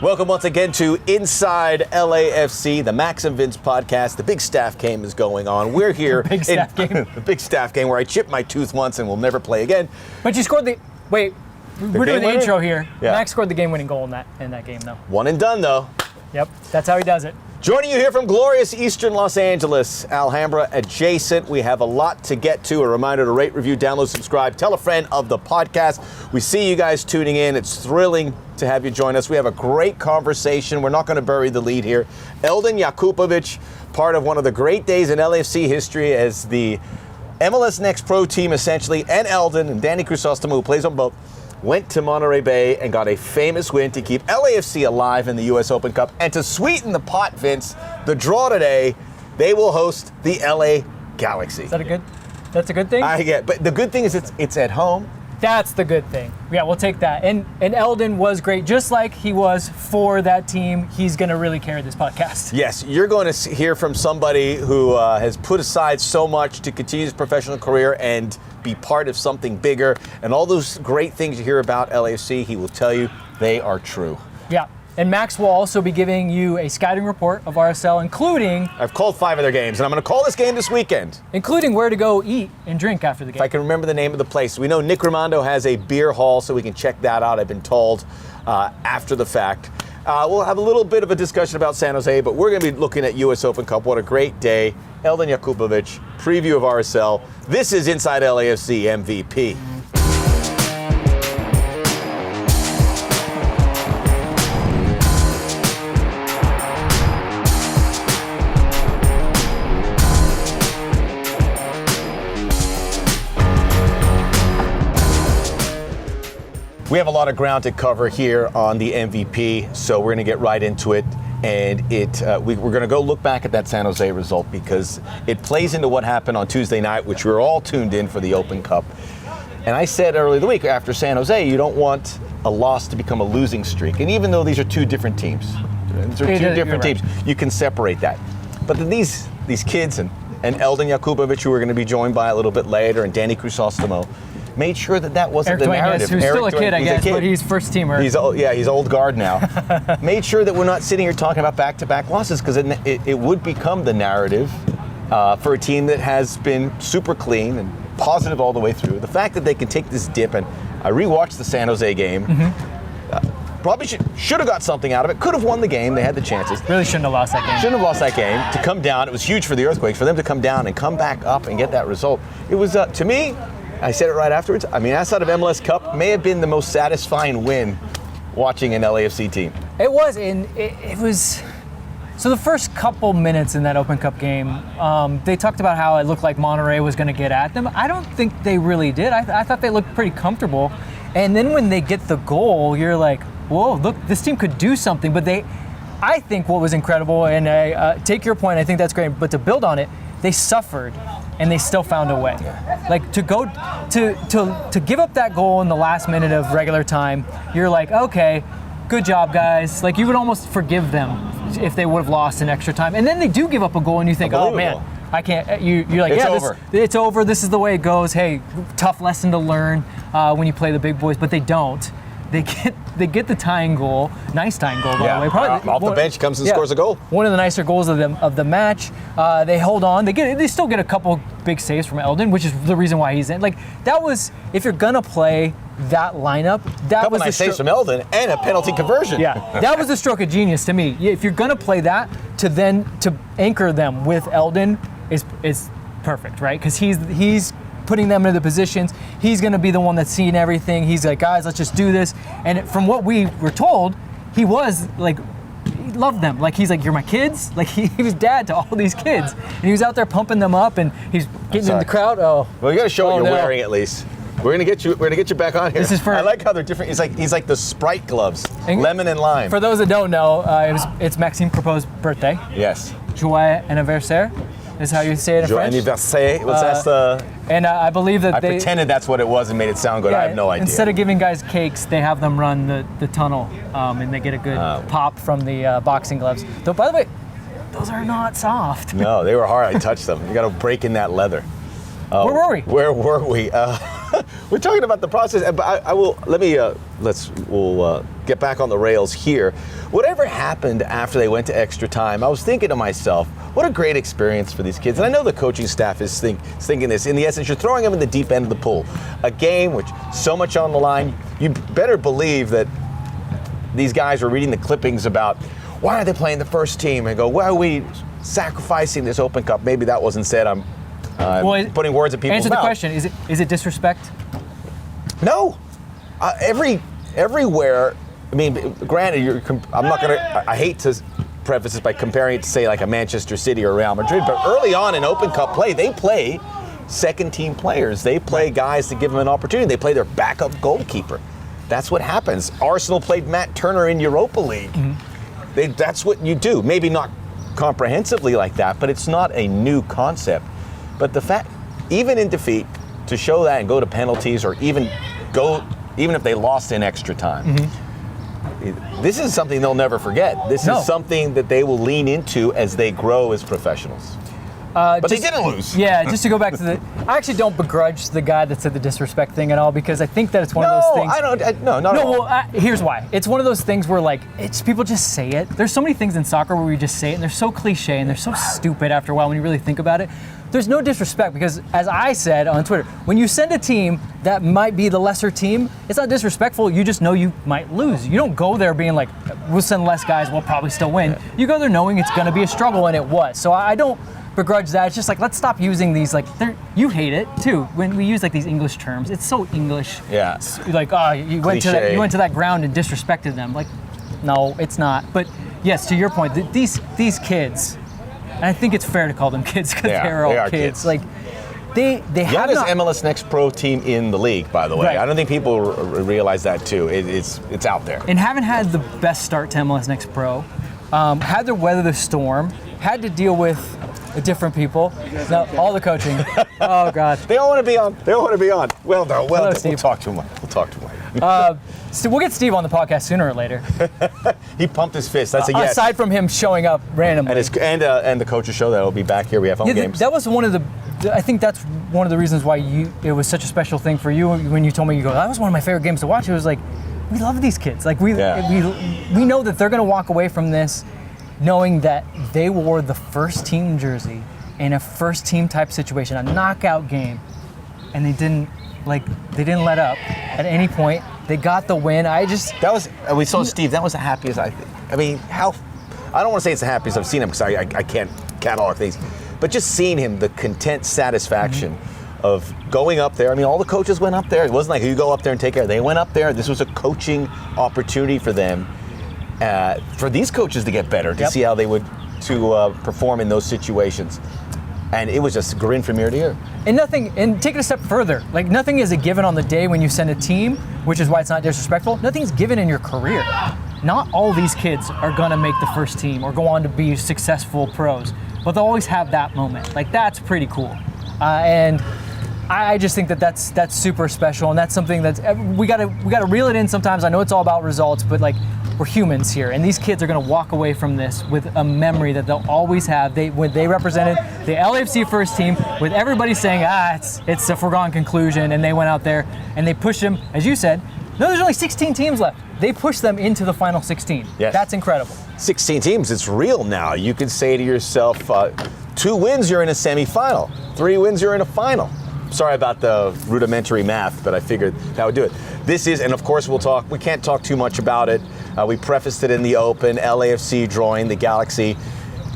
Welcome once again to Inside LAFC, the Max and Vince podcast. The big staff game is going on. We're here. Big staff game. The big staff game where I chipped my tooth once and will never play again. But you scored the... Wait, we're doing the intro here. Yeah. Max scored the game-winning goal in that game, though. One and done, though. Yep, that's how he does it. Joining you here from glorious Eastern Los Angeles, Alhambra adjacent. We have a lot to get to. A reminder to rate, review, download, subscribe, tell a friend of the podcast. We see you guys tuning in. It's thrilling to have you join us. We have a great conversation. We're not going to bury the lead here. Eldin Jakupović, part of one of the great days in LAFC history as the MLS Next Pro team, essentially, and Eldin and Danny Crisostamo, who plays on both, went to Monterey Bay and got a famous win to keep LAFC alive in the U.S. Open Cup. And to sweeten the pot, Vince, the draw today, they will host the LA Galaxy. Is that that's a good thing? But the good thing is it's at home. That's the good thing. Yeah, we'll take that. And Eldin was great, just like he was for that team. He's going to really carry this podcast. Yes, you're going to hear from somebody who has put aside so much to continue his professional career and be part of something bigger. And all those great things you hear about LAFC, he will tell you they are true. Yeah. And Max will also be giving you a scouting report of RSL, including... I've called 5 of their games, and I'm going to call this game this weekend. Including where to go eat and drink after the game. If I can remember the name of the place. We know Nick Rimando has a beer hall, so we can check that out, I've been told, after the fact. We'll have a little bit of a discussion about San Jose, but we're going to be looking at U.S. Open Cup. What a great day. Eldin Jakupović, preview of RSL. This is Inside LAFC MVP. We have a lot of ground to cover here on the MVP, so we're going to get right into it. And we're going to go look back at that San Jose result because it plays into what happened on Tuesday night, which we were all tuned in for the Open Cup. And I said earlier in the week after San Jose, you don't want a loss to become a losing streak. And even though these are two different teams, you can separate that. But then these kids and Eldin Jakupović, who we're going to be joined by a little bit later, and Danny Crisostamo, made sure that wasn't the narrative. Who's still a kid, I guess, but he's first teamer. He's old guard now. Made sure that we're not sitting here talking about back-to-back losses because it would become the narrative for a team that has been super clean and positive all the way through. The fact that they can take this dip, and I rewatched the San Jose game. Probably should have got something out of it. Could have won the game. They had the chances. Really shouldn't have lost that game. Shouldn't have lost that game. To come down, it was huge for the Earthquakes. For them to come down and come back up and get that result, it was, to me, I said it right afterwards, I mean, outside of MLS Cup, may have been the most satisfying win watching an LAFC team. It was, and it was... So the first couple minutes in that Open Cup game, they talked about how it looked like Monterey was going to get at them. I don't think they really did. I thought they looked pretty comfortable. And then when they get the goal, you're like, whoa, look, this team could do something. But I think what was incredible, and I take your point, I think that's great, but to build on it, they suffered. And they still found a way. Like to go to give up that goal in the last minute of regular time, you're like, okay, good job, guys. Like you would almost forgive them if they would have lost in extra time. And then they do give up a goal, and you think, oh man, I can't. You're like, it's over. It's over. This is the way it goes. Hey, tough lesson to learn when you play the big boys, but they don't. They get the tying goal, nice tying goal by the way. Probably off the bench comes and scores a goal. One of the nicer goals of the match. They hold on. They still get a couple big saves from Eldin, which is the reason why he's in. Like that was, if you're gonna play that lineup, that was the saves from Eldin and a penalty conversion. Yeah, that was the stroke of genius to me. If you're gonna play that, to anchor them with Eldin is perfect, right? Because he's putting them into the positions. He's going to be the one that's seeing everything. He's like, guys, let's just do this. And from what we were told, he was like, he loved them. Like, he's like, you're my kids. Like, he was dad to all these kids. And he was out there pumping them up, and he's getting in the crowd. Oh, well, you got to show what you're wearing at least. We're gonna get you back on here. This is I like how they're different. He's like the Sprite gloves, lemon and lime. For those that don't know, it's Maxime Propo's birthday. Yes. Joyeux anniversaire is how you say it in French. Anniversaire. What's that? And I believe that I pretended that's what it was and made it sound good. I have no idea. Instead of giving guys cakes, they have them run the tunnel, and they get a good pop from the boxing gloves. Though, by the way, those are not soft. No, they were hard. I touched them. You got to break in that leather. Where were we? Where were we? we're talking about the process, but we'll get back on the rails here. Whatever happened after they went to extra time, I was thinking to myself, what a great experience for these kids. And I know the coaching staff is thinking this. In the essence, you're throwing them in the deep end of the pool. A game which so much on the line. You better believe that these guys are reading the clippings about why are they playing the first team and go, why are we sacrificing this Open Cup? Maybe that wasn't said. I'm putting words in people's mouth. Answer the question. Is it disrespect? No. Everywhere. I mean, granted, I hate to preface this by comparing it to, say, like a Manchester City or Real Madrid, but early on in Open Cup play, they play second team players. They play guys to give them an opportunity. They play their backup goalkeeper. That's what happens. Arsenal played Matt Turner in Europa League. Mm-hmm. That's what you do. Maybe not comprehensively like that, but it's not a new concept. But the fact, even in defeat, to show that and go to penalties, or even if they lost in extra time, this is something they'll never forget. This is something that they will lean into as they grow as professionals. But they didn't lose. Yeah, just to go back to I actually don't begrudge the guy that said the disrespect thing at all, because I think that it's one of those things. Not at all. Well, here's why. It's one of those things where, like, people just say it. There's so many things in soccer where we just say it, and they're so cliche and they're so stupid after a while when you really think about it. There's no disrespect, because, as I said on Twitter, when you send a team that might be the lesser team, it's not disrespectful. You just know you might lose. You don't go there being like, we'll send less guys, we'll probably still win. Yeah. You go there knowing it's going to be a struggle, and it was. So I don't begrudge that. It's just like, let's stop using these, like, you hate it too when we use like these English terms. It's so English. Yeah. It's like, you went to that ground and disrespected them. Like, no, it's not. But yes, to your point, these kids, and I think it's fair to call them kids because they're all kids. Like, they have youngest MLS Next Pro team in the league, by the way. Right. I don't think people realize that too. It's out there. And haven't had the best start to MLS Next Pro. Had to weather the storm. Had to deal with different people. Now, all the coaching. Oh, God. They all want to be on. Well, no. Hello, Steve. We'll talk to him later. So we'll get Steve on the podcast sooner or later. He pumped his fist. That's a yes. Aside from him showing up randomly. And the coach's show that will be back here. We have home games. That was one of the. I think that's one of the reasons why it was such a special thing for you when you told me, you go, that was one of my favorite games to watch. It was like, we love these kids. Like, we know that they're going to walk away from this knowing that they wore the first team jersey in a first team type situation, a knockout game, and they didn't let up at any point. They got the win. We saw Steve. That was the happiest I think. I mean, I don't want to say it's the happiest I've seen him, because I can't catalog things, but just seeing him, the content satisfaction of going up there. I mean, all the coaches went up there. It wasn't like you go up there and take care. They went up there. This was a coaching opportunity for them. For these coaches to get better, to see how they would perform in those situations. And it was just grin from ear to ear. And take it a step further, like, nothing is a given on the day when you send a team, which is why it's not disrespectful. Nothing's given in your career. Not all these kids are gonna make the first team or go on to be successful pros, but they'll always have that moment. Like, that's pretty cool. And I just think that's super special, and that's something that's we gotta reel it in sometimes. I know it's all about results, but, like, we're humans here, and these kids are going to walk away from this with a memory that they'll always have. When they represented the LAFC first team, with everybody saying, it's a foregone conclusion, and they went out there and they pushed them, as you said. No, there's only 16 teams left. They pushed them into the final 16. Yes. That's incredible. 16 teams, it's real now. You can say to yourself, 2 wins, you're in a semifinal. 3 wins, you're in a final. Sorry about the rudimentary math, but I figured that would do it. This is, and of course we can't talk too much about it. We prefaced it in the open, LAFC drawing the Galaxy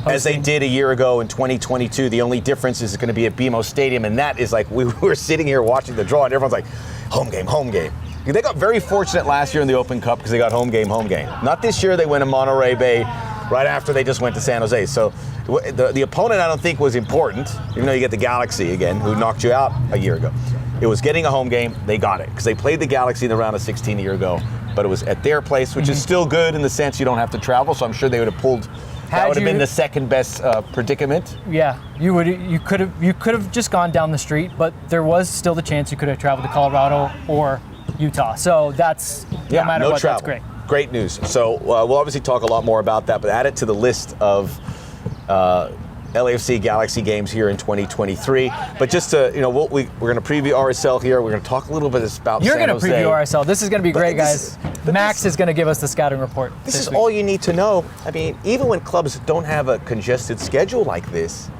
as they did a year ago in 2022. The only difference is it's going to be at BMO Stadium, and that is like, we were sitting here watching the draw, and everyone's like, home game. They got very fortunate last year in the Open Cup because they got home game. Not this year. They went to Monterey Bay right after they just went to San Jose. So the opponent, I don't think, was important, even though you get the Galaxy again, who knocked you out a year ago. It was getting a home game. They got it because they played the Galaxy in the round of 16 a year ago, but it was at their place, which is still good in the sense you don't have to travel. So I'm sure they would have pulled. That would have been the second best predicament. Yeah, you could have just gone down the street, but there was still the chance you could have traveled to Colorado or Utah. So that's no matter what, travel. That's great. Great news. So we'll obviously talk a lot more about that, but add it to the list of LAFC Galaxy games here in 2023. But just to, we're going to preview RSL here. We're going to talk a little bit about You're San going to Jose. preview RSL. This is going to be great, guys. Max is going to give us the scouting report. This is all you need to know. I mean, even when clubs don't have a congested schedule like this,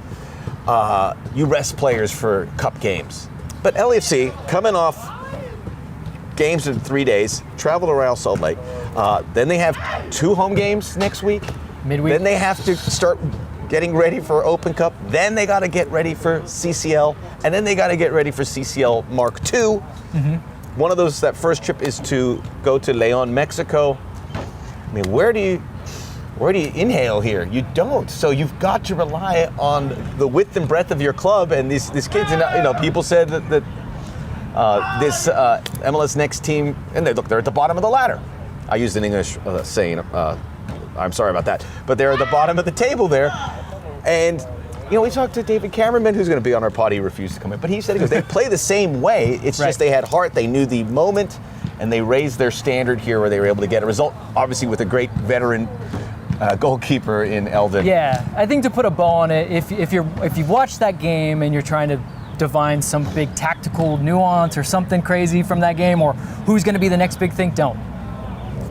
you rest players for cup games. But LAFC, coming off games in 3 days, travel to Real Salt Lake. Then they have 2 home games next week. Midweek. Then they have to start getting ready for Open Cup. Then they got to get ready for CCL. And then they got to get ready for CCL Mark II. Mm-hmm. One of those, that first trip is to go to Leon, Mexico. I mean, where do you inhale here? You don't. So you've got to rely on the width and breadth of your club. And these kids, people said that this MLS Next team, and they're at the bottom of the ladder. I used an English saying, I'm sorry about that. But they're at the bottom of the table there. And, we talked to David Cameron, who's going to be on our pod. He refused to come in. But he said, they play the same way. It's just they had heart. They knew the moment. And they raised their standard here where they were able to get a result, obviously with a great veteran goalkeeper in Eldin. Yeah, I think to put a bow on it, if you've watched that game and you're trying to divine some big tactical nuance or something crazy from that game, or who's going to be the next big thing, don't.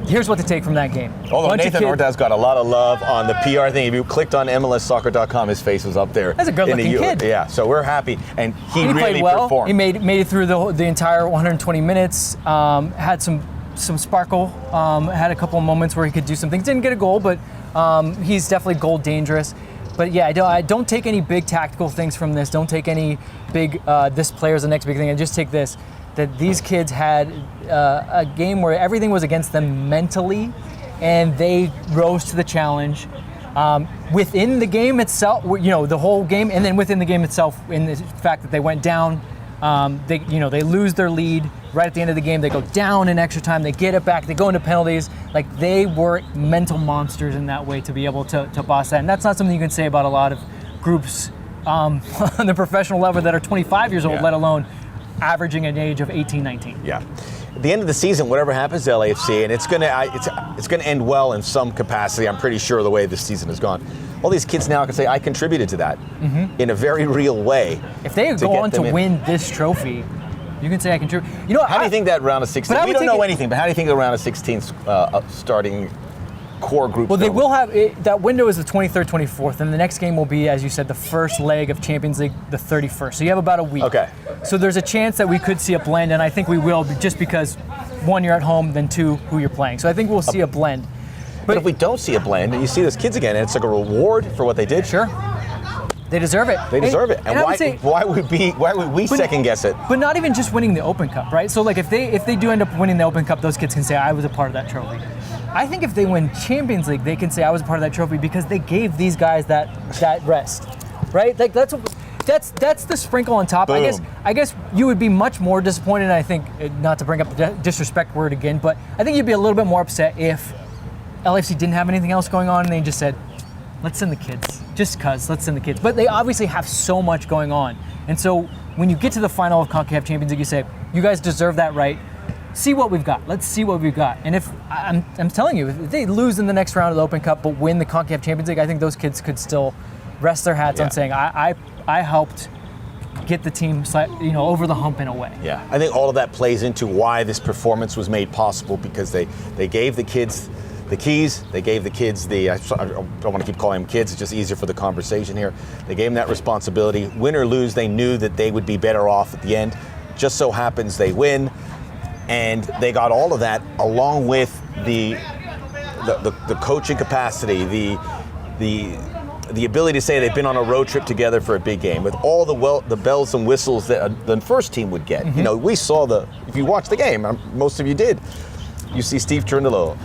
Here's what to take from that game. Although Nathan Ortaz got a lot of love on the PR thing. If you clicked on MLSsoccer.com, his face was up there. That's a good-looking kid. Yeah, so we're happy. And he really played well. performed. He made it through the entire 120 minutes. Had some sparkle. Had a couple of moments where he could do some things. Didn't get a goal, but he's definitely goal dangerous. But yeah, I don't take any big tactical things from this. Don't take any big, this player's the next big thing. And just take this, that these kids had a game where everything was against them mentally, and they rose to the challenge. Within the game itself, the whole game, and then within the game itself, in the fact that they went down, they lose their lead right at the end of the game. They go down in extra time. They get it back. They go into penalties. Like, they were mental monsters in that way to be able to boss that. And that's not something you can say about a lot of groups on the professional level that are 25 years old, let alone averaging an age of 18, 19. Yeah. At the end of the season, whatever happens to LAFC, and it's gonna end well in some capacity. I'm pretty sure the way this season has gone. All these kids now can say, I contributed to that in a very real way. If they go on to win this trophy, you can say I contribute. How do you think that round of 16? We don't know anything, but how do you think the round of 16 starting core group? Well, they will have that window is the 23rd, 24th, and the next game will be, as you said, the first leg of Champions League, the 31st. So you have about a week. Okay. So there's a chance that we could see a blend, and I think we will, just because 1, you're at home, then 2, who you're playing. So I think we'll see a blend. But if we don't see a blend, and you see those kids again, and it's like a reward for what they did. Sure. They deserve it. They deserve it. And why would we second guess it? But not even just winning the Open Cup, right? So like if they do end up winning the Open Cup, those kids can say I was a part of that trophy. I think if they win Champions League, they can say I was a part of that trophy because they gave these guys that rest, right? Like that's the sprinkle on top. Boom. I guess you would be much more disappointed. I think, not to bring up the disrespect word again, but I think you'd be a little bit more upset if LAFC didn't have anything else going on and they just said, let's send the kids, just cause, let's send the kids. But they obviously have so much going on. And so when you get to the final of CONCACAF Champions League, you say, you guys deserve that right. See what we've got. Let's see what we've got. And if, I'm telling you, if they lose in the next round of the Open Cup but win the CONCACAF Champions League, I think those kids could still rest their hats on saying, I helped get the team over the hump in a way. Yeah, I think all of that plays into why this performance was made possible, because they gave the kids the keys. They gave the kids I don't want to keep calling them kids, it's just easier for the conversation here. They gave them that responsibility. Win or lose, they knew that they would be better off at the end. Just so happens they win, and they got all of that along with the coaching capacity, the ability to say they've been on a road trip together for a big game, with all the bells and whistles that the first team would get. Mm-hmm. We saw if you watched the game, most of you did. You see Steve Cherundolo,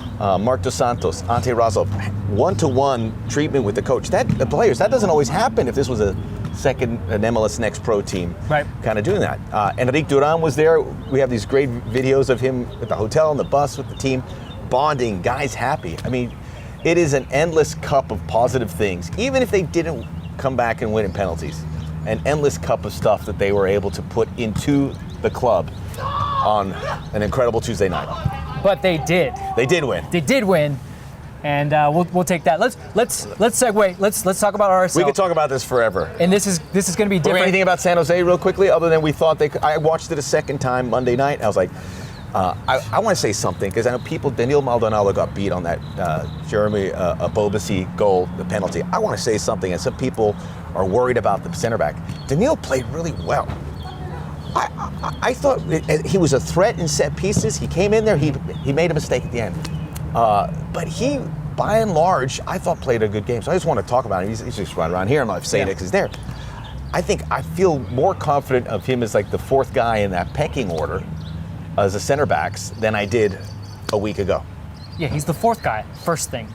Mark Dos Santos, Ante Razov, one-to-one treatment with the coach. The players, that doesn't always happen if this was an MLS Next Pro team kind of doing that. Enrique Duran was there. We have these great videos of him at the hotel, on the bus with the team, bonding, guys happy. I mean, it is an endless cup of positive things, even if they didn't come back and win in penalties. An endless cup of stuff that they were able to put into the club on an incredible Tuesday night. But they did. They did win. They did win. and we'll take that. Let's segue. Let's talk about RSL. We could talk about this forever. And this is going to be different. Anything about San Jose real quickly, other than we thought they could? I watched it a second time Monday night. I was like, I want to say something, because I know Daniel Maldonado got beat on that Jeremy Abobasi goal, the penalty. I want to say something, and some people are worried about the center back. Daniel played really well. I thought he was a threat in set pieces. He came in there, he made a mistake at the end. But he, by and large, I thought played a good game. So I just want to talk about him. He's just right around here. I'm not saying it because he's there. I feel more confident of him as like the fourth guy in that pecking order as a center backs than I did a week ago. Yeah, he's the fourth guy, first thing.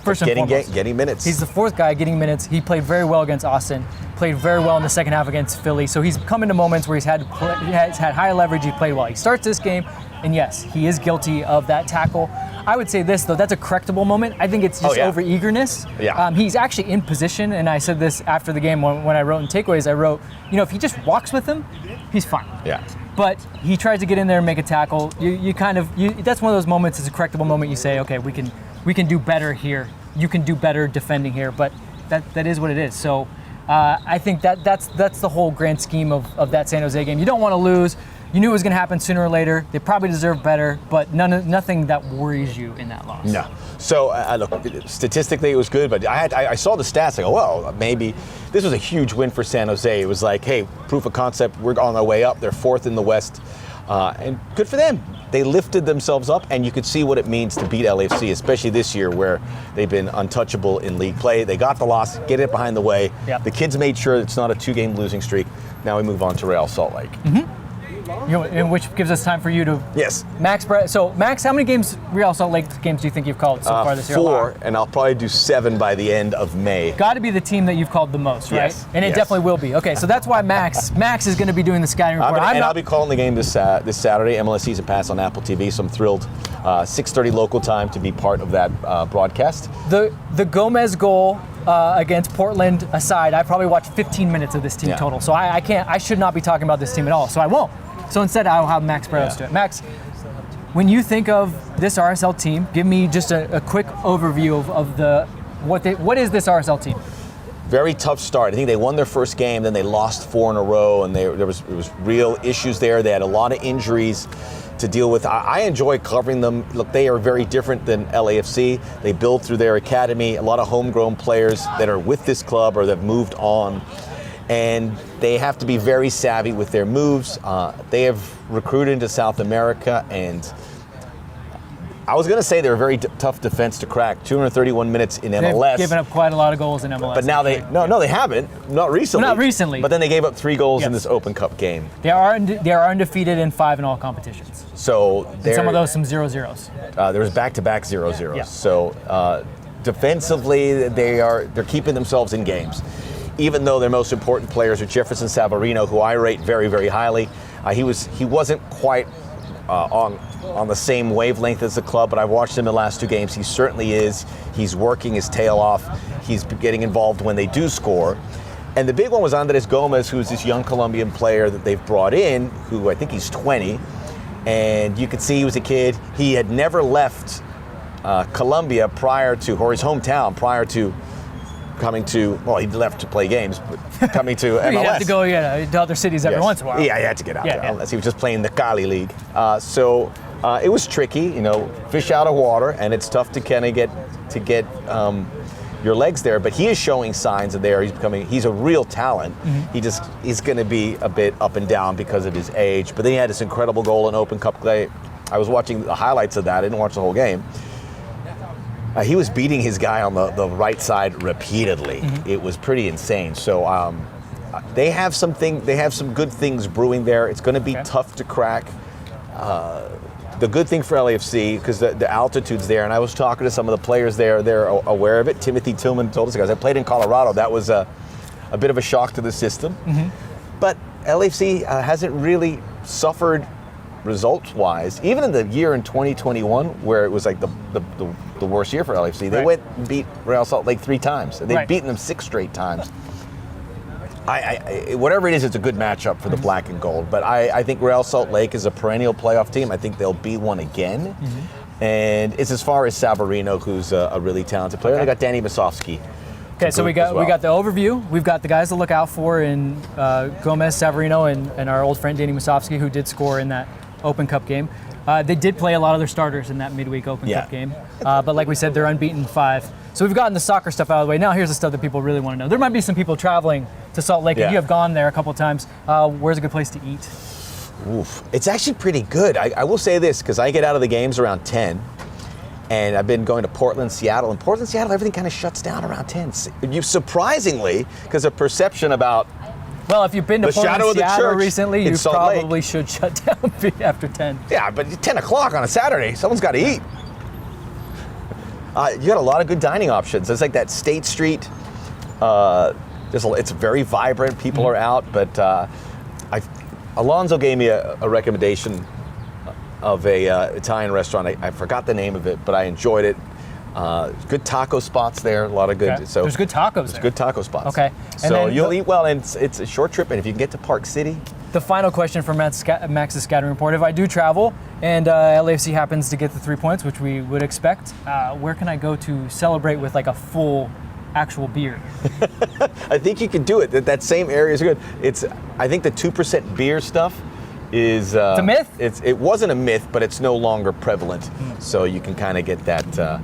First and foremost. Getting minutes. He's the fourth guy getting minutes. He played very well against Austin, played very well in the second half against Philly. So he's come into moments where he's had high leverage, he played well. He starts this game, and yes, he is guilty of that tackle. I would say this, though, that's a correctable moment. I think it's just over-eagerness. Yeah. He's actually in position, and I said this after the game when I wrote in takeaways, I wrote, if he just walks with him, he's fine. Yeah. But he tries to get in there and make a tackle. That's one of those moments, it's a correctable moment. You say, okay, we can do better here. You can do better defending here, but that is what it is. So I think that's the whole grand scheme of that San Jose game. You don't want to lose. You knew it was going to happen sooner or later. They probably deserve better, but nothing that worries you in that loss. No. So look, statistically it was good, but I saw the stats. I go, well, maybe this was a huge win for San Jose. It was like, hey, proof of concept. We're on our way up. They're fourth in the West, and good for them. They lifted themselves up, and you could see what it means to beat LAFC, especially this year where they've been untouchable in league play. They got the loss, get it behind the way. Yep. The kids made sure it's not a 2-game losing streak. Now we move on to Real Salt Lake. Mm-hmm. And which gives us time for you to... Yes. Max, how many games, Real Salt Lake games, do you think you've called so far this year? 4, and I'll probably do 7 by the end of May. Got to be the team that you've called the most, right? Yes. And it definitely will be. Okay, so that's why Max is going to be doing the scouting report. I'll be calling the game this Saturday, MLS Season Pass on Apple TV, so I'm thrilled. 6:30 local time to be part of that broadcast. The Gomez goal against Portland aside, I probably watched 15 minutes of this team total. So I should not be talking about this team at all. So I won't. So instead, I'll have Max Barros do it. Max, when you think of this RSL team, give me just a quick overview of what is this RSL team? Very tough start. I think they won their first game, then they lost 4 in a row, and there was real issues there. They had a lot of injuries to deal with. I enjoy covering them. Look, they are very different than LAFC. They build through their academy, a lot of homegrown players that are with this club or that have moved on. And they have to be very savvy with their moves. They have recruited into South America, and I was going to say they're a very tough defense to crack. 231 minutes in MLS. They've given up quite a lot of goals in MLS. But now they haven't. Not recently. Well, not recently. But then they gave up 3 goals in this Open Cup game. They are undefeated in 5 in all competitions. So and some of those some 0-0s. There was back-to-back 0-0s. Yeah. So defensively, they're keeping themselves in games. Even though their most important players are Jefferson Savarino, who I rate very, very highly. He wasn't quite on the same wavelength as the club, but I've watched him the last 2 games. He certainly is. He's working his tail off. He's getting involved when they do score. And the big one was Andres Gomez, who's this young Colombian player that they've brought in, who I think he's 20. And you could see he was a kid. He had never left Colombia or his hometown prior to coming to, well, he left to play games, but coming to MLS. You have to go to other cities every once in a while. Yeah, he had to get out there, unless he was just playing the Cali League. So it was tricky, fish out of water, and it's tough to kind of get your legs there. But he is showing signs of there. He's a real talent. Mm-hmm. He's going to be a bit up and down because of his age. But then he had this incredible goal in Open Cup play. I was watching the highlights of that. I didn't watch the whole game. He was beating his guy on the right side repeatedly. Mm-hmm. It was pretty insane. So they have some good things brewing there. It's going to be tough to crack. The good thing for LAFC, because the altitude's there, and I was talking to some of the players there, they're aware of it. Timothy Tillman told us, guys, I played in Colorado. That was a bit of a shock to the system. Mm-hmm. But LAFC hasn't really suffered results-wise. Even in the year in 2021, where it was like the worst year for LAFC, they went and beat Real Salt Lake 3 times. They've beaten them 6 straight times. Whatever it is, it's a good matchup for the black and gold. But I think Real Salt Lake is a perennial playoff team. I think they'll be one again. Mm-hmm. And it's as far as Savarino, who's a really talented player. Okay. They got Danny Masovsky. Okay, so we got the overview. We've got the guys to look out for in Gomez, Savarino, and our old friend Danny Masovsky, who did score in that Open Cup game. They did play a lot of their starters in that midweek Open Cup game. But like we said, they're unbeaten 5. So we've gotten the soccer stuff out of the way. Now here's the stuff that people really want to know. There might be some people traveling to Salt Lake, and you have gone there a couple of times. Where's a good place to eat? Oof. It's actually pretty good. I will say this, because I get out of the games around 10, and I've been going to Portland, Seattle. And Portland, Seattle, everything kind of shuts down around 10. You surprisingly, because of perception about well, if you've been to the Portland, shadow of the Seattle church recently, you Salt probably Lake. should shut down after 10. Yeah, but 10 o'clock on a Saturday, someone's got to eat. You got a lot of good dining options. It's like that State Street. It's very vibrant. People are out, but Alonzo gave me a recommendation of a Italian restaurant. I forgot the name of it, but I enjoyed it. Good taco spots there. A lot of good. Okay. So there's good tacos. There's good taco spots. Okay. So you'll eat well, and it's a short trip. And if you can get to Park City. The final question for Max's scouting report: if I do travel and LAFC happens to get the 3 points, which we would expect, where can I go to celebrate with like a full, actual beer? I think you can do it. That same area is good. I think the 2% beer stuff is it's a myth. It wasn't a myth, but it's no longer prevalent. So you can kind of get that.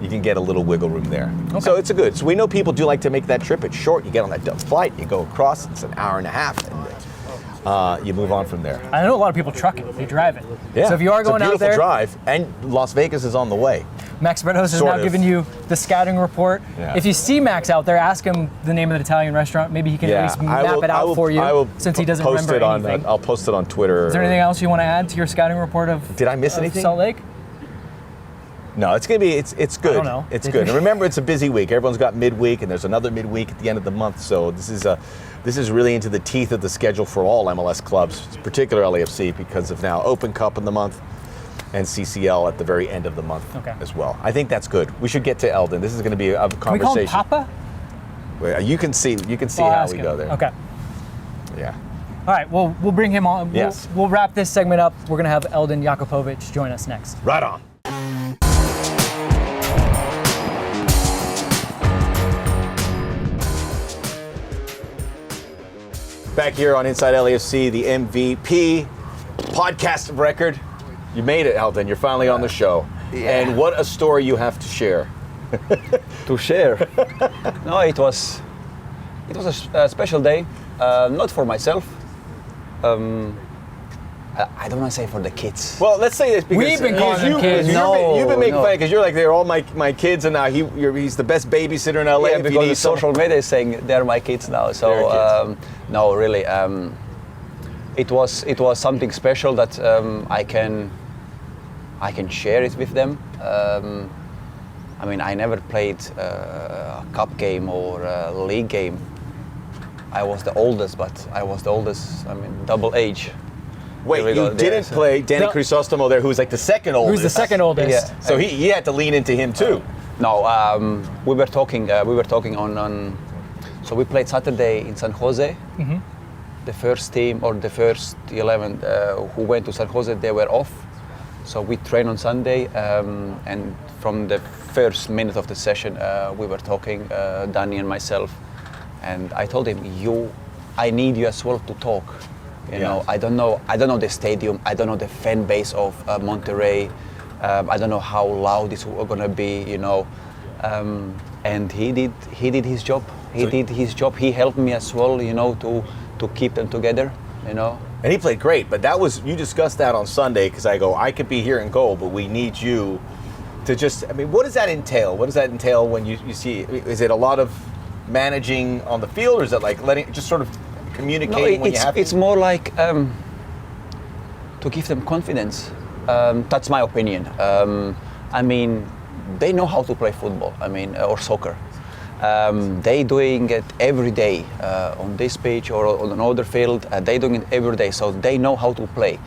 You can get a little wiggle room there. Okay. So it's good. So we know people do like to make that trip. It's short. You get on that flight. You go across. It's an hour and a half, and you move on from there. I know a lot of people truck it. They drive it. Yeah. So if you are going out there, it's a beautiful drive, and Las Vegas is on the way. Max Bretos has now given you the scouting report. Yeah. If you see Max out there, ask him the name of the Italian restaurant. Maybe he can at least map it out for you, since he doesn't remember anything. I'll post it on Twitter. Is there anything else you want to add to your scouting report of? Did I miss anything? Salt Lake? No, it's gonna be it's good. I don't know. It's good. And remember, it's a busy week. Everyone's got midweek, and there's another midweek at the end of the month. So this is really into the teeth of the schedule for all MLS clubs, particularly LAFC, because of now Open Cup in the month and CCL at the very end of the month as well. I think that's good. We should get to Eldin. This is going to be a conversation. Can we call him Papa? Well, you can see how we go there. Okay. Yeah. All right. Well, we'll bring him on. Yes. We'll wrap this segment up. We're going to have Eldin Jakupović join us next. Right on. Back here on Inside LAFC, the MVP podcast of record. You made it, Eldin. You're finally on the show. Yeah. And what a story you have to share. To share. No, it was a special day. Not for myself. I don't want to say for the kids. Well, let's say this because we've been calling them kids. You've been making fun because you're like, they're all my kids, and now he's the best babysitter in LA. Yeah, because social media is saying they're my kids now. So no, really, it was something special that I can share it with them. I mean, I never played a cup game or a league game. I was the oldest, but I was the oldest. I mean, double age. Wait, you didn't play Danny Crisostomo there, who was like the second oldest. Who's the second oldest? Yeah. So he had to lean into him too. No, we were talking on. So we played Saturday in San Jose. Mm-hmm. The first team or the first 11 who went to San Jose, they were off. So we trained on Sunday, and from the first minute of the session, we were talking, Danny and myself, and I told him, I need you as well to talk. You know, I don't know the stadium. I don't know the fan base of Monterrey. I don't know how loud it's gonna be. You know, and he did his job. He did his job. He helped me as well. You know, to keep them together. You know. And he played great, but you discussed that on Sunday because I could be here in goal, but we need you to what does that entail? What does that entail when you see? Is it a lot of managing on the field, or is it like just sort of communicating when you have to? It's more like to give them confidence. That's my opinion. I mean, they know how to play football. I mean, or soccer. They doing it every day on this pitch or on another field. They doing it every day, so they know how to play.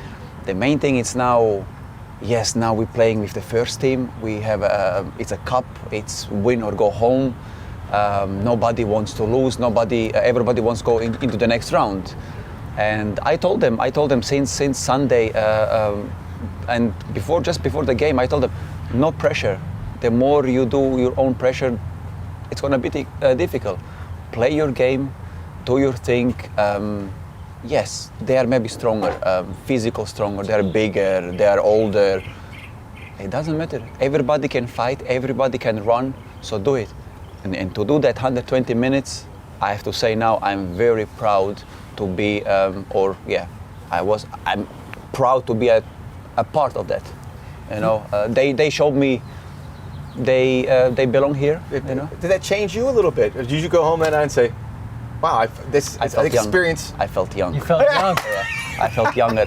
The main thing is now. Yes, now we're playing with the first team. We have it's a cup. It's win or go home. Nobody wants to lose. Everybody wants to go into the next round. And I told them since Sunday, And just before the game, I told them, no pressure. The more you do your own pressure, it's gonna be difficult. Play your game, do your thing. Yes, they are maybe stronger, physical stronger. They are bigger, they are older. It doesn't matter. Everybody can fight, everybody can run. So do it. And to do that 120 minutes, I have to say now I'm very proud to be, I'm proud to be a part of that. You know, they showed me they belong here. You know. Did that change you a little bit? Or did you go home that night and say, "Wow, this experience"? I felt young. You felt young. Yeah, I felt younger.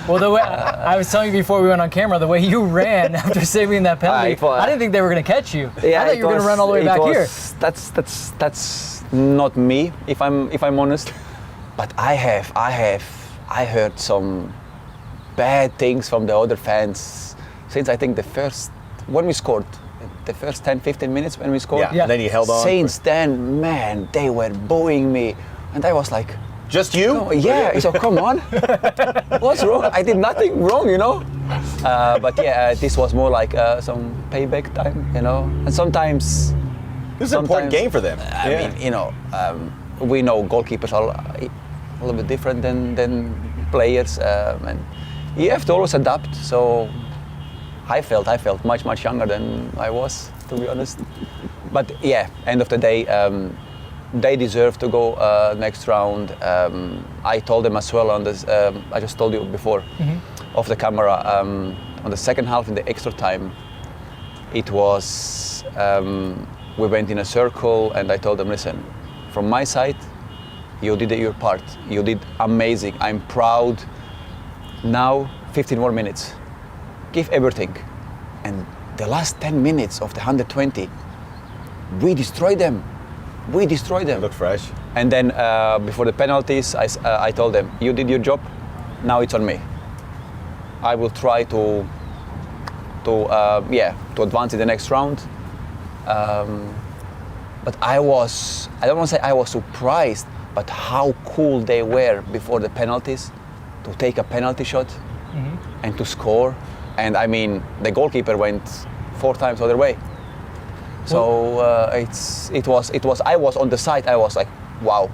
Well, the way I was telling you before we went on camera, the way you ran after saving that penalty, I didn't think they were going to catch you. Yeah, I thought you were going to run all the way back here. That's not me, if I'm honest. But I heard some bad things from the other fans since I think when we scored, the first 10-15 minutes when we scored. Yeah. And then you held on. Since then, man, they were booing me, and I was like, just you? Oh, yeah. So come on, what's wrong? I did nothing wrong, you know. But yeah, this was more like some payback time, you know. And sometimes this is an important game for them. I mean, you know, we know goalkeepers are a little bit different than players, and you have to always adapt. So I felt much younger than I was, to be honest. But yeah, end of the day, they deserve to go next round. I told them as well on this. I just told you before, off the camera. On the second half, in the extra time, it was we went in a circle, and I told them, listen, from my side, you did your part. You did amazing. I'm proud. Now, 15 more minutes. Give everything. And the last 10 minutes of the 120, we destroyed them. We destroyed them. They look fresh. And then before the penalties, I told them, you did your job. Now it's on me. I will try to advance in the next round. But I don't want to say I was surprised, but how cool they were before the penalties to take a penalty shot and to score. And I mean, the goalkeeper went 4 times the other way. So it was. I was on the side. I was like, wow,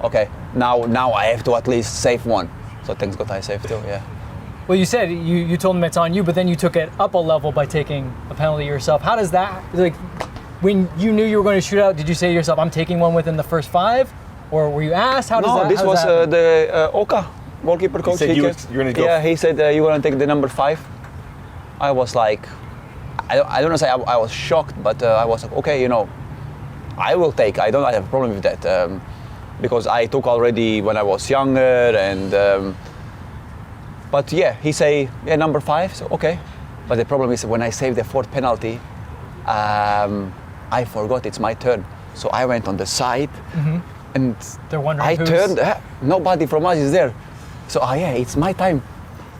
okay. Now I have to at least save one. So thanks God I saved too. Yeah. Well, you said you told them it's on you, but then you took it up a level by taking a penalty yourself. How does that, like, when you knew you were going to shoot out, did you say to yourself, I'm taking one within the first 5? Or were you asked? How does that? No, this was the Oka goalkeeper coach. He said you're going to go. Yeah, he said you're going to take the number 5. I was like, I don't want to say I was shocked, but I was like, okay, you know, I will take. I have a problem with that because I took already when I was younger, and but yeah, he say number 5, so okay. But the problem is when I saved the 4th penalty, I forgot it's my turn, so I went on the side, and they're wondering I turned. Nobody from us is there, so it's my time.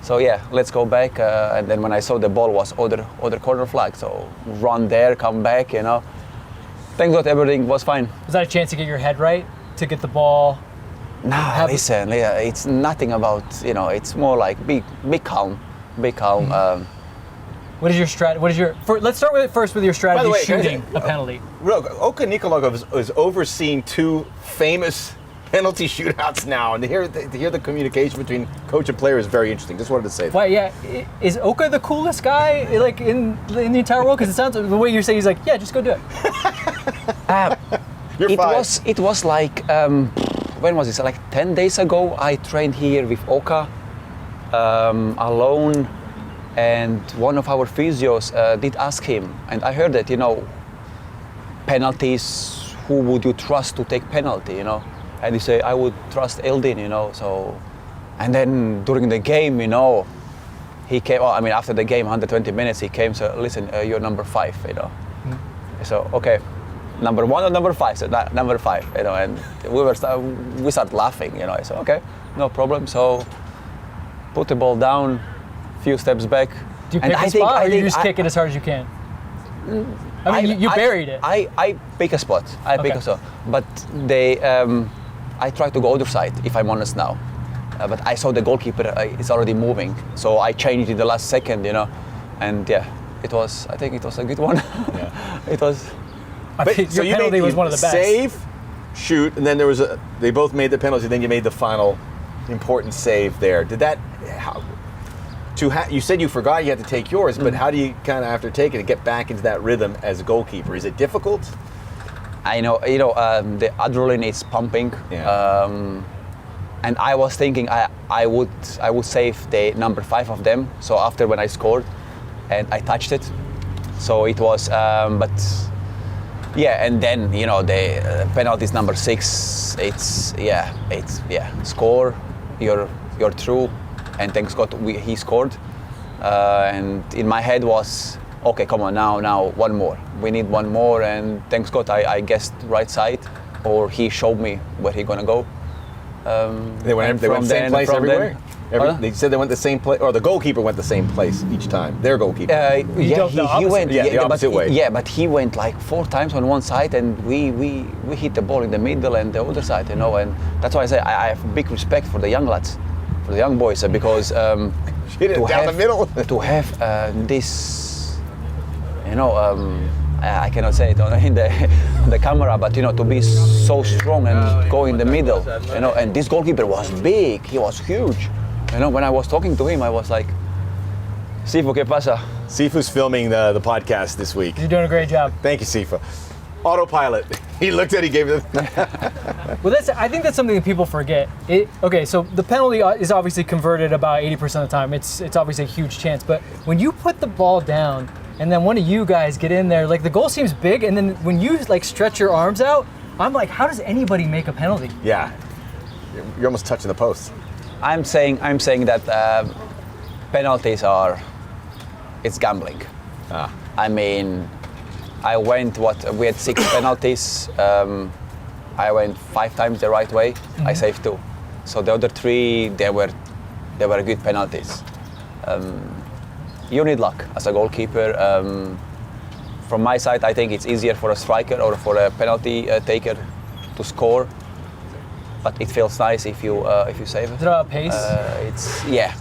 So yeah, let's go back. And then when I saw the ball was other corner flag, so run there, come back, you know. Thank God everything was fine. Was that a chance to get your head right, to get the ball? No, listen, it's nothing about, you know, it's more like be calm. What is your strat? Let's start with it first with your strategy. By the way, shooting a penalty. Oka Nikolagov is overseeing 2 famous penalty shootouts now, and to hear the communication between coach and player is very interesting. Just wanted to say that. Why? Yeah, is Oka the coolest guy like in the entire world? Because it sounds the way you're saying, he's like, yeah, just go do it. It was like when was this? Like 10 days ago. I trained here with Oka alone, and one of our physios did ask him, and I heard that, you know, penalties. Who would you trust to take penalty? You know. And he said, I would trust Eldin, you know, so. And then during the game, you know, he came, after the game, 120 minutes, he came, so listen, you're number 5, you know. So, okay, number 1 or number 5? So number 5, you know, and we started laughing, you know. I said, okay, no problem. So put the ball down, few steps back. Do you pick a spot, or you just kick it as hard as you can? I mean, you buried it. I pick a spot. Pick a spot. But I try to go other side, if I'm honest now. but I saw the goalkeeper is already moving, so I changed in the last second, and it was. I think it was a good one. Yeah. It was. Your penalty was one of the best. Save, shoot, and then they both made the penalty. Then you made the final important save there. Did that? You said you forgot you had to take yours, but how do you kind of after taking it get back into that rhythm as a goalkeeper? Is it difficult? I know, the adrenaline is pumping, and I was thinking I would save the number 5 of them. So after when I scored, and I touched it, so it was. But yeah, and then the penalties number 6. It's score, you're through, and thanks God he scored, and in my head was. Okay, come on, now one more. We need one more, and thanks God I guessed right side, or he showed me where he gonna go. They went the same place everywhere? They said they went the same place, or the goalkeeper went the same place each time, their goalkeeper. He went the opposite way. Yeah, but he went like 4 times on one side, and we hit the ball in the middle and the other side, and that's why I say I have big respect for the young lads, for the young boys, because down the middle. To have this. I cannot say it in the camera, but to be so strong and go in the middle, and this goalkeeper was big, he was huge. When I was talking to him, I was like, Sifu, ¿qué pasa? Sifu's filming the podcast this week. You're doing a great job. Thank you, Sifu. Autopilot. He looked at it, he gave it. Well, I think that's something that people forget. So the penalty is obviously converted about 80% of the time. It's obviously a huge chance, but when you put the ball down, and then one of you guys get in there, like the goal seems big, and then when you like stretch your arms out, I'm like, how does anybody make a penalty? Yeah, you're almost touching the post. I'm saying that penalties it's gambling. I mean, we had 6 penalties. I went 5 times the right way. Mm-hmm. I saved 2, so the other 3 they were good penalties. You need luck as a goalkeeper. From my side, I think it's easier for a striker or for a penalty taker to score, but it feels nice if you save it. Is it about pace?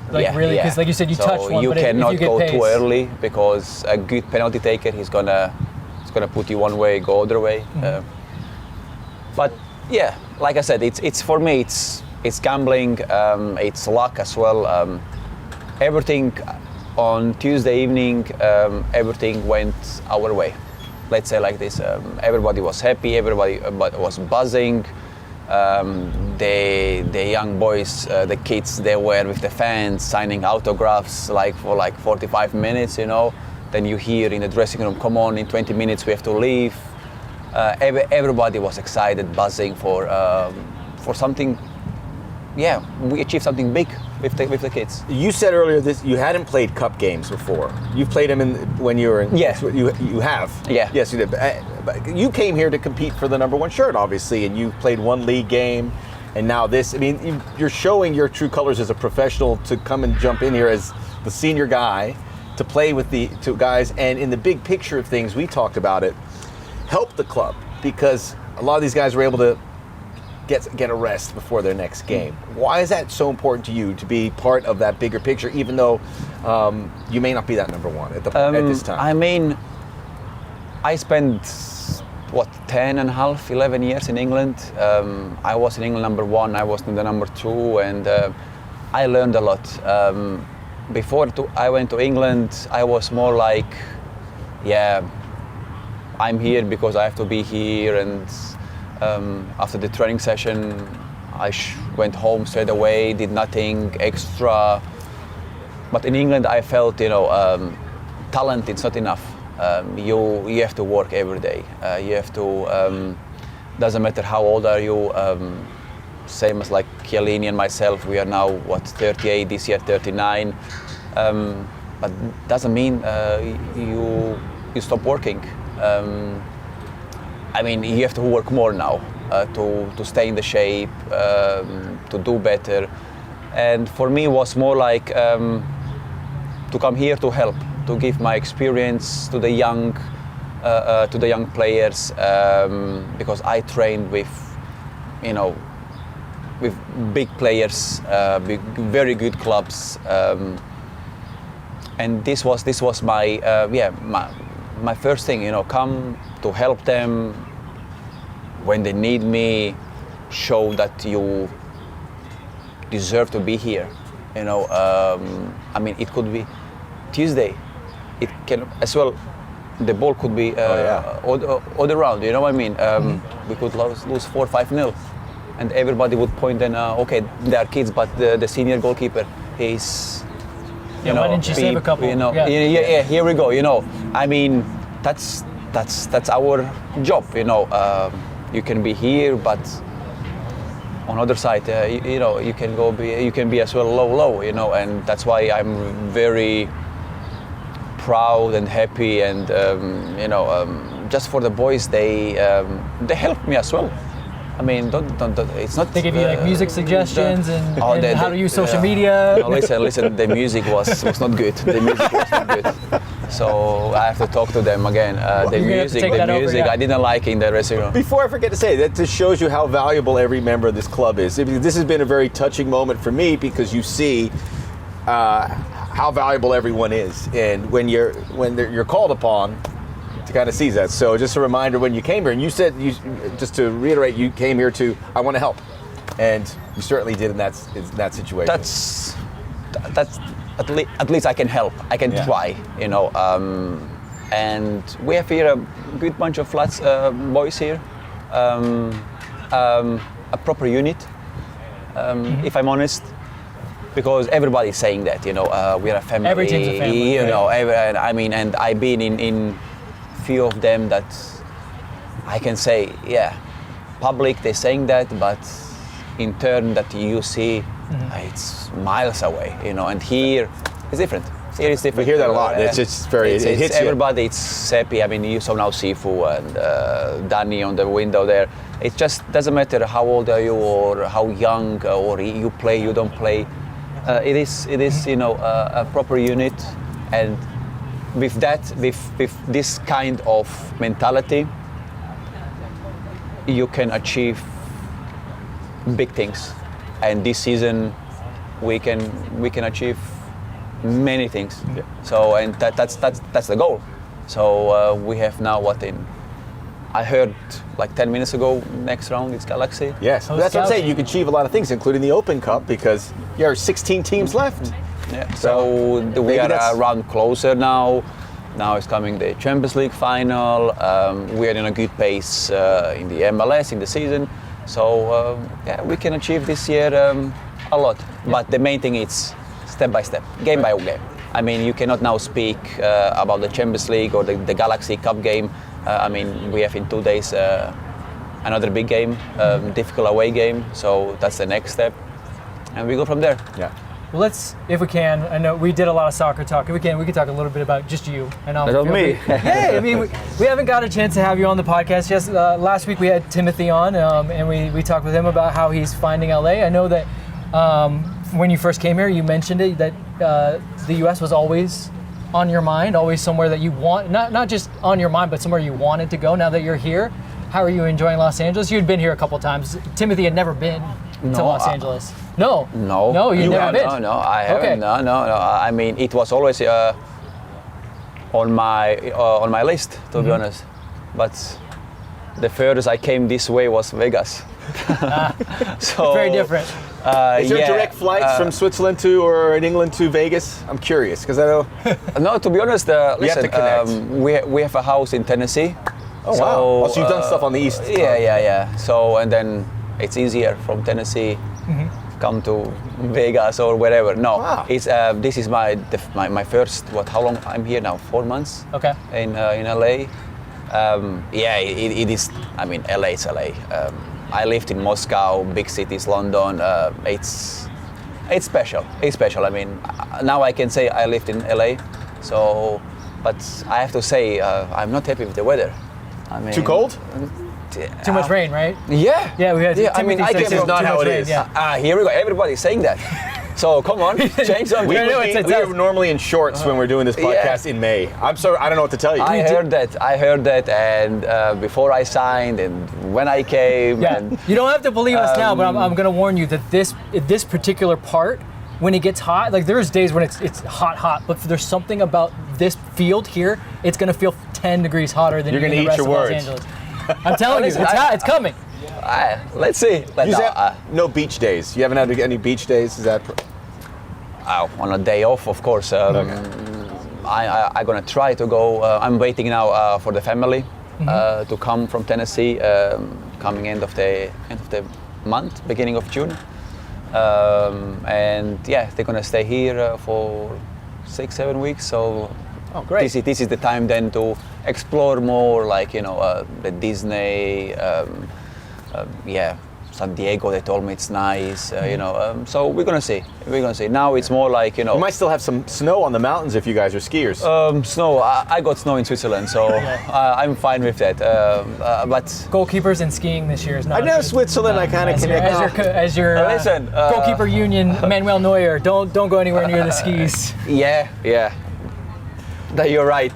Really, because like you said, you touch one, you but cannot if you go get pace, too early, because a good penalty taker he's gonna put you one way, go other way. Mm-hmm. But yeah, like I said, it's for me it's gambling. It's luck as well. Everything. On Tuesday evening, everything went our way. Let's say like this. Everybody was happy. Everybody was buzzing. The young boys, the kids, they were with the fans signing autographs for 45 minutes. Then you hear in the dressing room, "Come on, in 20 minutes we have to leave." Everybody was excited, buzzing for something. Yeah, we achieved something big with the kids. You said earlier this you hadn't played cup games before. You've played them when you were in. Yes. You have. Yeah. Yes, you did. But you came here to compete for the number 1 shirt, obviously, and you played 1 league game, and now this. I mean, you're showing your true colors as a professional to come and jump in here as the senior guy, to play with the 2 guys, and in the big picture of things, we talked about it, help the club, because a lot of these guys were able to get a rest before their next game. Why is that so important to you to be part of that bigger picture, even though you may not be that number 1 at this time? I mean, I spent 10 and a half, 11 years in England. I was in England number 1, I was in the number 2, and I learned a lot. Before I went to England, I was more like, I'm here because I have to be here, and after the training session, I went home straight away, did nothing extra. But in England, I felt, talent is not enough. You have to work every day. You have to, doesn't matter how old are you, same as like Chiellini and myself, we are now, 38, this year 39. But doesn't mean you stop working. I mean, you have to work more now to stay in the shape, to do better. And for me, it was more like to come here to help, to give my experience to the young players, because I trained with, with big players, very good clubs, and this was my my first thing. Come to help them when they need me, show that you deserve to be here. I mean, it could be Tuesday. It can as well. The ball could be all around. You know what I mean? We could lose 4-5-0, and everybody would point and okay, they are kids, but the senior goalkeeper, he's why didn't you save a couple? Yeah. Here we go. I mean, that's our job. You can be here, but on other side, you can be as well low. And that's why I'm very proud and happy, and just for the boys, they helped me as well. I mean, don't it's not. They give you like music suggestions and how to use social media. media. No, listen. The music was not good. The music was not good. So I have to talk to them again. The music, I didn't like in the dressing room. Before I forget to say, that just shows you how valuable every member of this club is. This has been a very touching moment for me because you see how valuable everyone is, and when you're called upon to kind of see that. So just a reminder, when you came here, and you said, just to reiterate, you came here to, I want to help, and you certainly did in that situation. That's at least I can help. I can try, and we have here a good bunch of flats boys here, a proper unit, if I'm honest. Because everybody's saying that, we're a family. Every team's a family. And I've been in few of them that I can say, public they're saying that, but in turn that you see, it's miles away, and here it's different. Here it's different. We hear that a lot. It's just very, it hits everybody. It's happy. I mean, you saw now Sifu and Danny on the window there. It just doesn't matter how old are you or how young or you play, you don't play. It is a proper unit, and with this kind of mentality, you can achieve big things. And this season, we can achieve many things. Yeah. So, and that's the goal. So we have now I heard like 10 minutes ago, next round it's Galaxy. Yes, that's what I'm saying. You can achieve a lot of things, including the Open Cup, because there are 16 teams left. Yeah. So we are a round closer now. Now it's coming the Champions League final. We are in a good pace in the MLS in the season. So we can achieve this year a lot. Yeah. But the main thing is step by step, game by game. I mean, you cannot now speak about the Champions League or the Galaxy Cup game. I mean, we have in 2 days another big game, difficult away game. So that's the next step, and we go from there. Yeah. Well, let's, if we can. I know we did a lot of soccer talk. If we can talk a little bit about just you. And about me. Yeah, I mean, we haven't got a chance to have you on the podcast. Yes, last week we had Timothy on, and we talked with him about how he's finding LA. I know that when you first came here, you mentioned it that the U.S. was always on your mind, always somewhere that you want, not just on your mind, but somewhere you wanted to go. Now that you're here, how are you enjoying Los Angeles? You'd been here a couple times. Timothy had never been to Los Angeles. No, you've never been. No, I haven't. Okay. No. I mean, it was always on my list, to be honest. But the furthest I came this way was Vegas. So very different. Is there direct flights from Switzerland or in England to Vegas? I'm curious because I know. No, to be honest, listen. We have a house in Tennessee. Oh wow! So you've done stuff on the east. Yeah. So and then it's easier from Tennessee come to Vegas or wherever. No, it's this is my first. How long I'm here now? 4 months. Okay. In LA. It is. I mean, LA is LA. I lived in Moscow, big cities, London. It's special. It's special. I mean, now I can say I lived in LA. So, but I have to say I'm not happy with the weather. I mean, too cold? Too much rain, right? Yeah. Yeah, we had. Yeah, I mean, I this is not how it is. Here we go. Everybody's saying that. So come on, change something. We are normally in shorts when we're doing this podcast in May. I'm sorry, I don't know what to tell you. I heard that, and before I signed, and when I came. Yeah, and, you don't have to believe us now, but I'm going to warn you that this particular part, when it gets hot, like there's days when it's hot, but there's something about this field here, it's going to feel 10 degrees hotter than you're in going the to eat rest your of words. Los Angeles. I'm telling you, it's coming. Let's see. No beach days. You haven't had any beach days? Is that? On a day off, of course. I'm gonna try to go. I'm waiting now for the family to come from Tennessee, coming end of the month, beginning of June, and yeah, they're gonna stay here for 6-7 weeks. So. Oh, great. This is the time then to explore more, like, the Disney, San Diego, they told me it's nice, so we're gonna see. Now it's more like, You might still have some snow on the mountains if you guys are skiers. Snow, I got snow in Switzerland, so I'm fine with that, but... Goalkeepers and skiing this year is not. I know Switzerland, I kind of connect. As your Listen, goalkeeper union, Manuel Neuer, don't go anywhere near the skis. Yeah. You're right.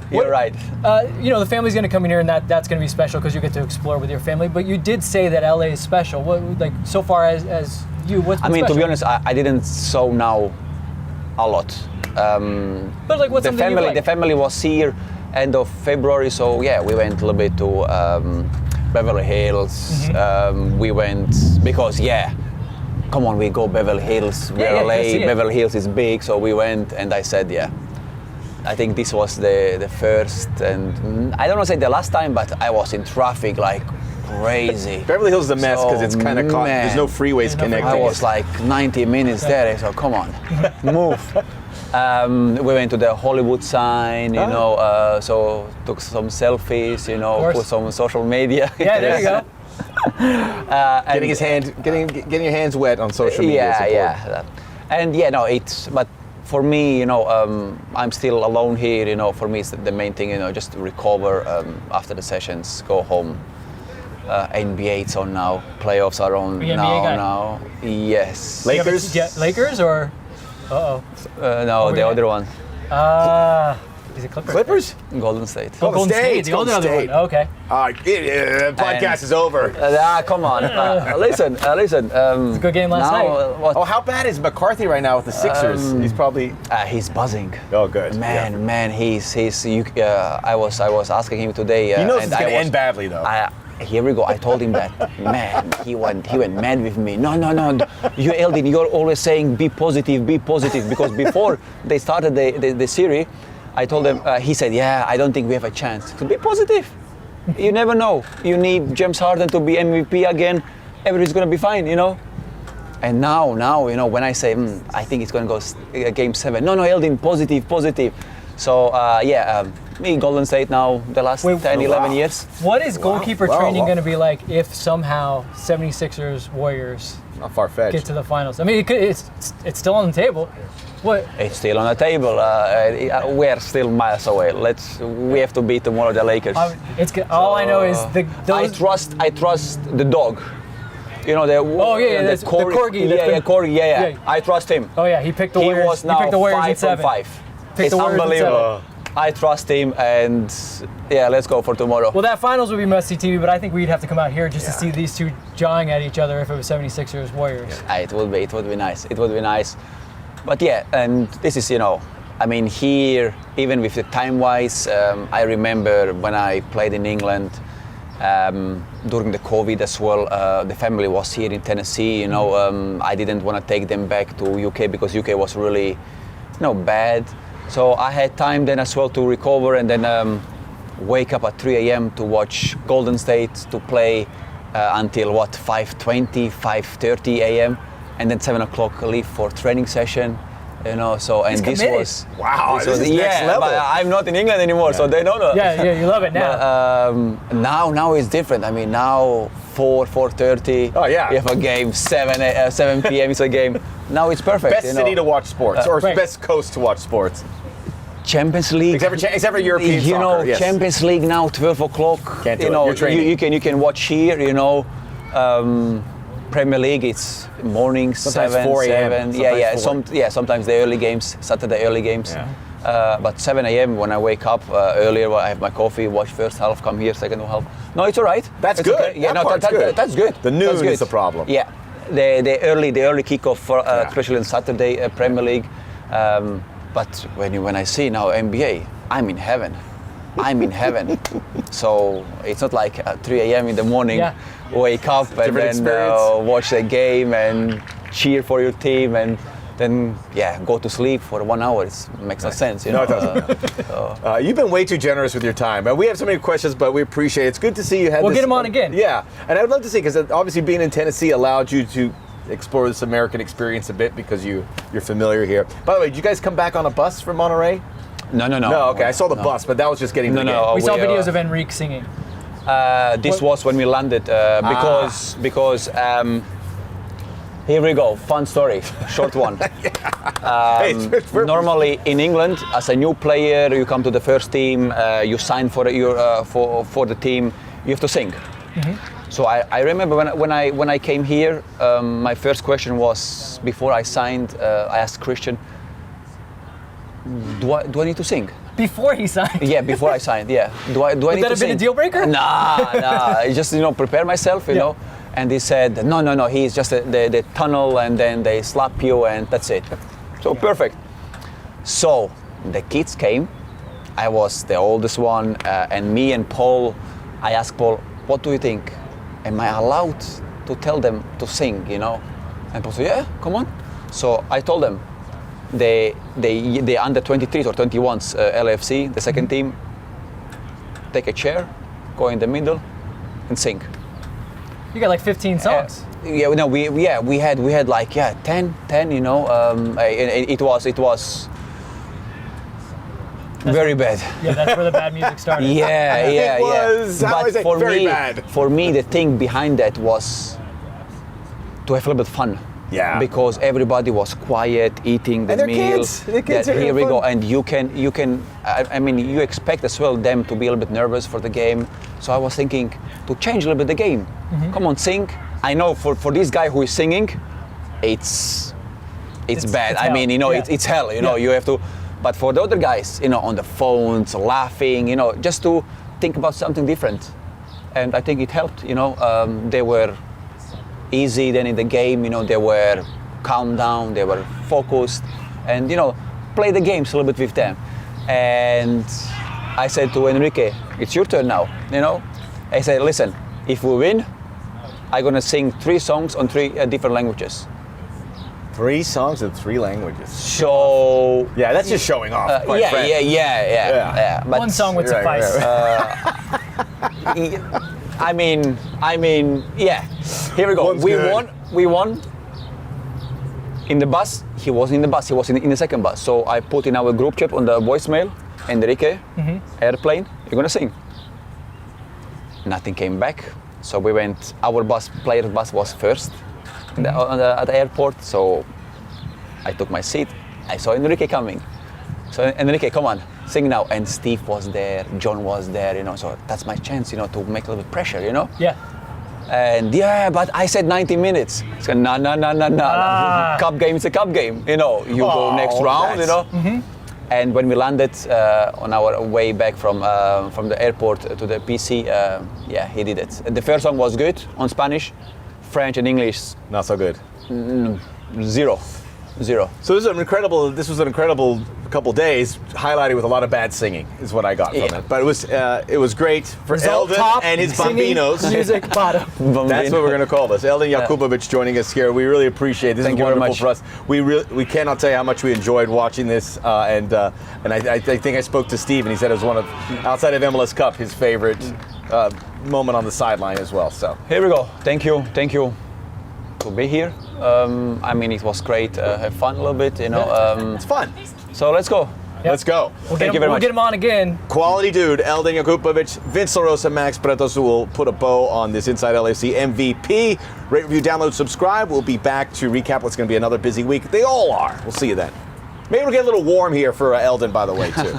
The family's going to come in here, and that's going to be special because you get to explore with your family. But you did say that LA is special. What, like, so far as you, what's I mean, special? to be honest, I didn't saw now a lot. But like, what's the something family? you like? The family was here end of February, so yeah, we went a little bit to Beverly Hills. We went because come on, we go Beverly Hills. We're LA. Beverly Hills is big, so we went, and I said I think this was the first, and I don't want to say the last time, but I was in traffic like crazy. Beverly Hills is a mess because it's kind of caught. There's no freeways connecting. I was like 90 minutes there, so come on, move. We went to the Hollywood sign, so took some selfies, put some social media. Yeah, there you go. Getting your hands wet on social media. And but for me, I'm still alone here. For me, it's the main thing. Just to recover after the sessions, go home. NBA it's on now. Playoffs are on now. Yes. Lakers or? No, the other one. Is it Clippers? Clippers? Golden State. Golden State. The other one. Okay. Podcast is over. Come on. Listen. It's a good game last night. How bad is McCarthy right now with the Sixers? He's probably. He's buzzing. Oh, good. Man. He's. I was asking him today. He knows it's going to end badly, though. Here we go. I told him that. Man, he went mad with me. No. You, Eldin, you're always saying be positive, because before they started the series, I told him. He said, I don't think we have a chance. So be positive. You never know. You need James Harden to be MVP again. Everything's gonna be fine, And now, when I say I think it's gonna go Game 7. No, Eldin, positive. So me, Golden State now, the last 10, 11 years. What is goalkeeper training going to be like if somehow 76ers Warriors Not far-fetched. get to the finals? I mean, it's still on the table. What? It's still on the table. We're still miles away. We have to beat tomorrow the Lakers. All I know is I trust the dog. The corgi. Corgi. I trust him. Oh yeah, he picked the Warriors. He was now he picked the Warriors 5 in 7. from 5. Picked It's the Warriors in unbelievable. 7. I trust him, and let's go for tomorrow. Well, that finals would be must-see TV, but I think we'd have to come out here just to see these two jawing at each other if it was 76ers Warriors. It would be nice. It would be nice. But and this is, here, even with the time-wise, I remember when I played in England, during the COVID as well, the family was here in Tennessee, I didn't want to take them back to UK because UK was really, bad. So I had time then as well to recover and then wake up at 3 a.m. to watch Golden State to play until 5:20, 5:30 a.m. and then 7 o'clock leave for training session. So and this was this is next level. But I'm not in England anymore, so they don't know. Yeah, you love it now. Now it's different. I mean, now 4:30. Oh yeah. We have a game 7 p.m. It's a game. Now it's perfect. Best city to watch sports, or best coast to watch sports. Champions League. Except for European soccer. Yes. Champions League now 12 o'clock. Can't do it. You're training. You can watch here. Premier League, it's morning, Sometimes 7, 4 a.m. 7. Sometimes the early games, Saturday early games. Yeah. But 7 a.m. when I wake up earlier, I have my coffee, watch first half, come here, second half. No, it's all right. That's it's good. Okay. Yeah, Part's good. That's good. The noon is the problem. Yeah, the early kickoff, especially on Saturday Premier League. But when I see now NBA, I'm in heaven. So it's not like 3 a.m. in the morning, wake up and then watch the game and cheer for your team and then go to sleep for 1 hour. It makes no sense. No, it doesn't. You've been way too generous with your time. We have so many questions, but we appreciate it. It's good to see you had We'll this, get them on again. Yeah, and I'd love to see, because obviously being in Tennessee allowed you to explore this American experience a bit because you're familiar here. By the way, did you guys come back on a bus from Monterey? No. No, okay. I saw the bus, but that was just getting to the game. We saw videos of Enrique singing. This was when we landed because here we go. Fun story, short one. Normally in England, as a new player, you come to the first team, you sign for the team, you have to sing. Mm-hmm. So I remember when I came here, my first question was, before I signed, I asked Christian, do I need to sing? Before he signed? Yeah, before I signed, yeah. Do I need to sing? Would that have been a deal breaker? Nah. Just, prepare myself, you know. And he said, no, he's just the tunnel and then they slap you and that's it. So perfect. So the kids came. I was the oldest one and me and Paul, I asked Paul, what do you think? Am I allowed to tell them to sing, And Paul said, yeah, come on. So I told them, the under 23s or 21s LAFC, the second team, take a chair, go in the middle, and sing. You got like 15 songs. We had like 10. It was very bad. Yeah, that's where the bad music started. It was, But very bad. For me, the thing behind that was to have a little bit fun. Yeah. Because everybody was quiet, eating the meal. The kids are here we fun. go, and you can. I mean, you expect as well them to be a little bit nervous for the game. So I was thinking to change a little bit the game. Mm-hmm. Come on, sing. I know for this guy who is singing, it's bad. I mean, it's hell. You have to. But for the other guys, on the phones, laughing, just to think about something different, and I think it helped. They were easy then in the game, they were calm down, they were focused, and play the games a little bit with them. And I said to Enrique, it's your turn now. I said, listen, if we win, I'm gonna sing 3 songs on 3 different languages. 3 songs in 3 languages. So yeah, that's just showing off. Yeah. But, one song would suffice. I mean, yeah. Here we go. We won. In the bus, he was in the bus. He was in the second bus. So I put in our group chat on the voicemail, Enrique, airplane, you're gonna sing. Nothing came back. So we went. Our player's bus was first at the airport. So I took my seat. I saw Enrique coming. So Enrique, come on, sing now. And Steve was there, John was there, so that's my chance, to make a little bit pressure, Yeah. And but I said 90 minutes. So no. Cup game is a cup game, you go next round, Mm-hmm. And when we landed on our way back from the airport to the PC, he did it. The first song was good on Spanish, French and English. Not so good. Zero. So this was an incredible couple days, highlighted with a lot of bad singing, is what I got from it. But it was great for Eldin top, and his singing, bambinos. Music bottom. That's what we're going to call this. Eldin Jakupović joining us here. We really appreciate it. This Thank is you very wonderful much. for us. We cannot tell you how much we enjoyed watching this. And I think I spoke to Steve, and he said it was one of, outside of MLS Cup, his favorite moment on the sideline as well. So here we go. Thank you to be here. It was great. Have fun a little bit, it's fun. So let's go. Yep. Let's go. Thank you very much. We'll get him on again. Quality dude, Eldin Jakupović, Vince LaRosa, Max Bretos, who will put a bow on this Inside LAFC MVP. Rate, review, download, subscribe. We'll be back to recap what's going to be another busy week. They all are. We'll see you then. Maybe we'll get a little warm here for Eldin, by the way, too.